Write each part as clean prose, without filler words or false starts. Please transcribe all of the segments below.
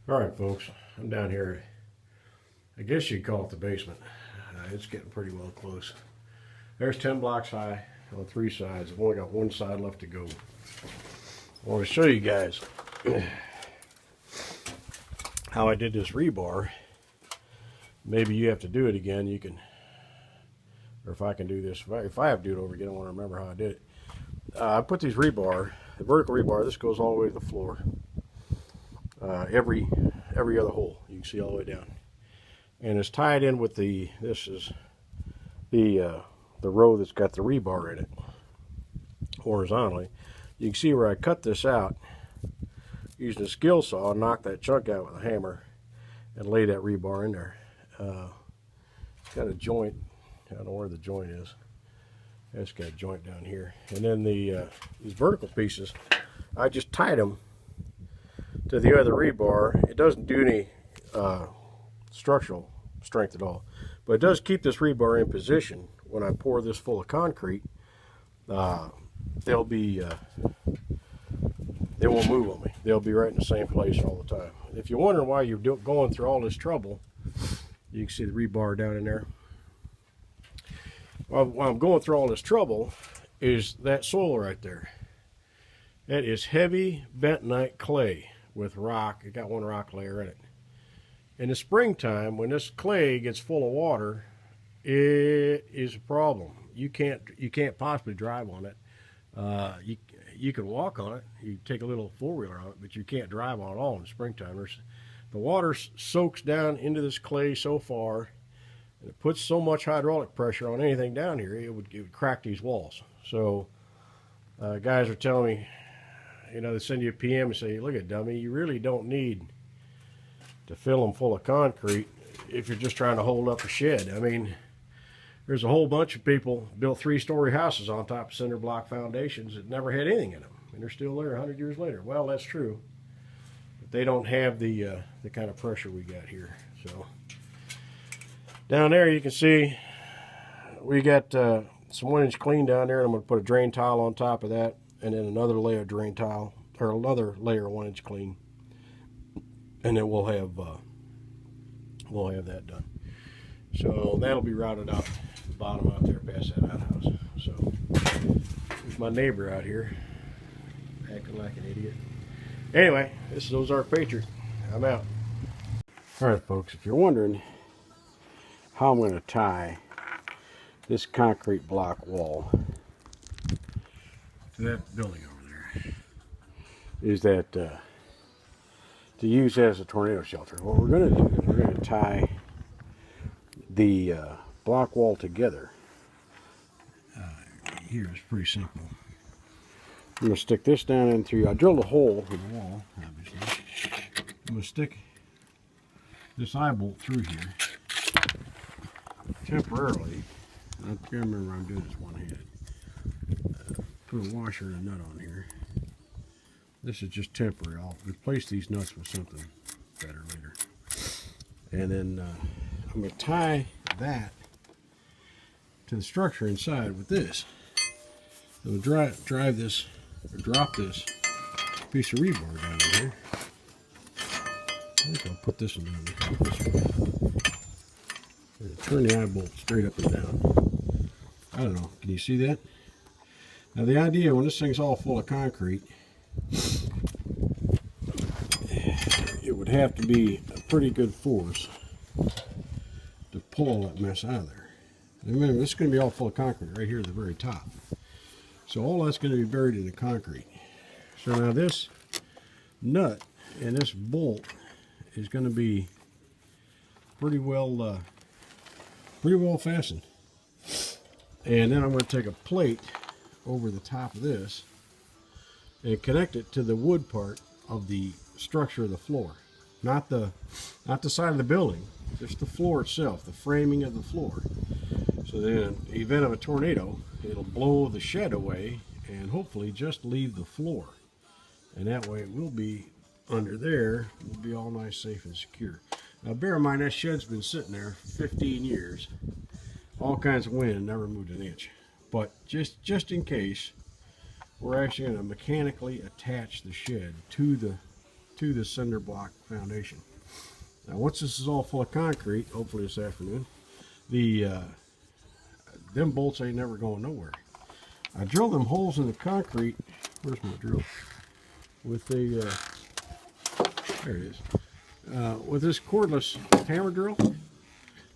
All right, folks, I'm down here. I guess you'd call it the basement. It's getting pretty well close. There's 10 blocks high on three sides. I've only got one side left to go. I want to show you guys how I did this rebar. Maybe you have to do it again. You can, or if I can do this, if I have to do it over again, I want to remember how I did it. I put these rebar, the vertical rebar, this goes all the way to the floor. Every other hole, you can see all the way down, and it's tied in with the. This is the row that's got the rebar in it horizontally. You can see where I cut this out using a skill saw, knock that chunk out with a hammer, and lay that rebar in there. It's got a joint. I don't know where the joint is. It's got a joint down here, and then these vertical pieces, I just tied them to the other rebar. It doesn't do any structural strength at all, but it does keep this rebar in position. When I pour this full of concrete, they'll be they won't move on me. They'll be right in the same place all the time. If you're wondering why you're going through all this trouble, you can see the rebar down in there. Well, while I'm going through all this trouble is that soil right there. That is heavy bentonite clay with rock. It got one rock layer in it. In the springtime, when this clay gets full of water, it is a problem. You can't possibly drive on it. You can walk on it. You take a little four-wheeler on it, but you can't drive on it at all in the springtime. The water soaks down into this clay so far, and it puts so much hydraulic pressure on anything down here, it would crack these walls. So guys are telling me, they send you a PM and say, look at dummy, you really don't need to fill them full of concrete if you're just trying to hold up a shed. I mean, there's a whole bunch of people built 3-story houses on top of cinder block foundations that never had anything in them, and they're still there 100 years later. Well, that's true, but they don't have the kind of pressure we got here. So down there you can see we got some 1-inch clean down there, and I'm going to put a drain tile on top of that, and then another layer of drain tile, or another layer of 1-inch clean, and then we'll have that done. So that'll be routed out the bottom out there past that outhouse. So there's my neighbor out here acting like an idiot. Anyway, this is Ozark Patriot. I'm out. All right, folks, if you're wondering how I'm going to tie this concrete block wall to that building over there, is that to use as a tornado shelter. What we're going to do is we're going to tie the block wall together. Here it's pretty simple. I'm going to stick this down in through. I drilled a hole in the wall, obviously. I'm going to stick this eye bolt through here temporarily. I can't remember I'm doing this one-handed. Put a washer and a nut on here. This is just temporary. I'll replace these nuts with something better later. And then I'm going to tie that to the structure inside with this. I'm going to drive this, or drop this piece of rebar down in here. I think I'll put this one down this way. And turn the eye bolt straight up and down. I don't know, can you see that? Now the idea, when this thing's all full of concrete, it would have to be a pretty good force to pull all that mess out of there. And remember, this is going to be all full of concrete right here at the very top. So all that's going to be buried in the concrete. So now this nut and this bolt is going to be pretty well fastened. And then I'm going to take a plate over the top of this and connect it to the wood part of the structure of the floor. Not the side of the building, just the floor itself, the framing of the floor. So then in the event of a tornado, it'll blow the shed away and hopefully just leave the floor. And that way it will be under there, will be all nice, safe, and secure. Now bear in mind that shed's been sitting there for 15 years. All kinds of wind, never moved an inch. But just in case, we're actually going to mechanically attach the shed to the to this cinder block foundation. Now once this is all full of concrete, hopefully this afternoon, them bolts ain't never going nowhere. I drilled them holes in the concrete. Where's my drill? With a there it is. With this cordless hammer drill.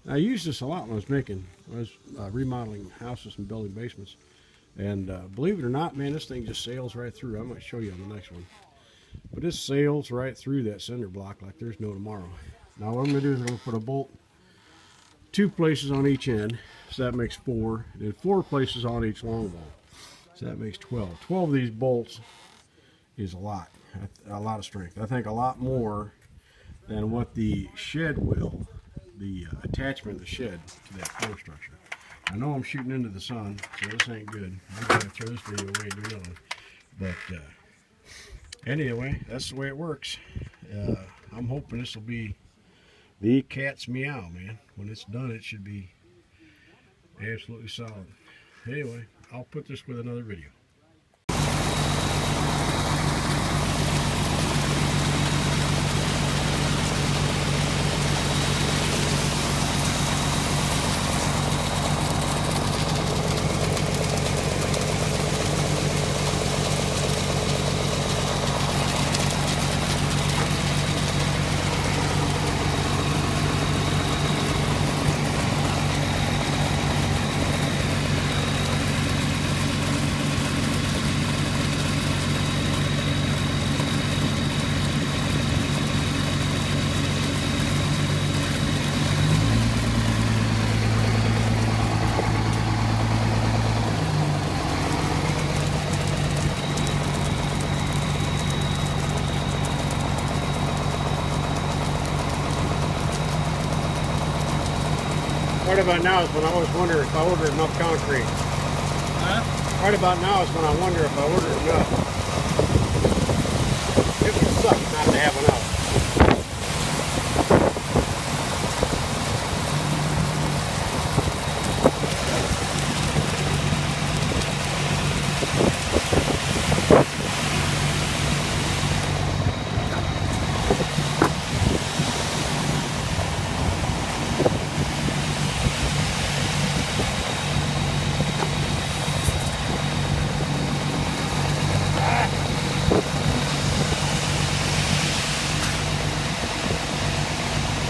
I used this a lot when I was remodeling houses and building basements. And believe it or not, man, this thing just sails right through. I might show you on the next one. But this sails right through that cinder block like there's no tomorrow. Now what I'm going to do is I'm going to put a bolt 2 places on each end. So that makes 4. And then 4 places on each long wall. So that makes 12. 12 of these bolts is a lot of strength. I think a lot more than what the shed will, the attachment of the shed to that floor structure. I know I'm shooting into the sun, so this ain't good. I'm going to throw this video away and do another one. But anyway, that's the way it works. I'm hoping this will be the cat's meow, man. When it's done, it should be absolutely solid. Anyway, I'll put this with another video. Right about now is when I always wonder if I order enough concrete. Huh? Right about now is when I wonder if I order enough. It would suck not to have enough.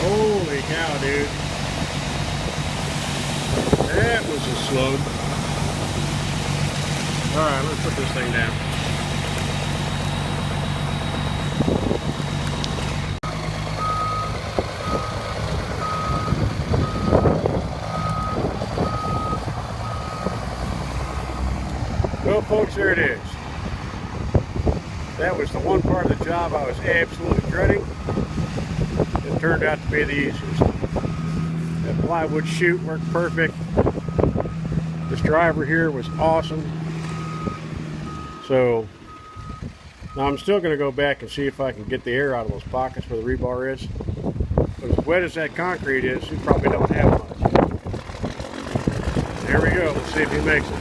Holy cow, dude. That was a slug. Alright, let's put this thing down. Well, folks, there it is. That was the one part of the job I was absolutely dreading. It turned out to be the easiest. That plywood chute worked perfect. This driver here was awesome. So now I'm still going to go back and see if I can get the air out of those pockets where the rebar is. But as wet as that concrete is, you probably don't have much. There we go. Let's see if he makes it.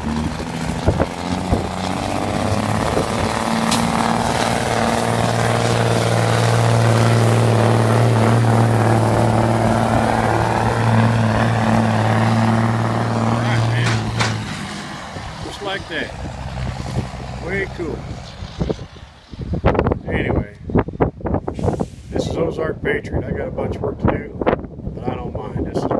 Like that. Way cool. Anyway, this is Ozark Patriot. I got a bunch of work to do, but I don't mind. This is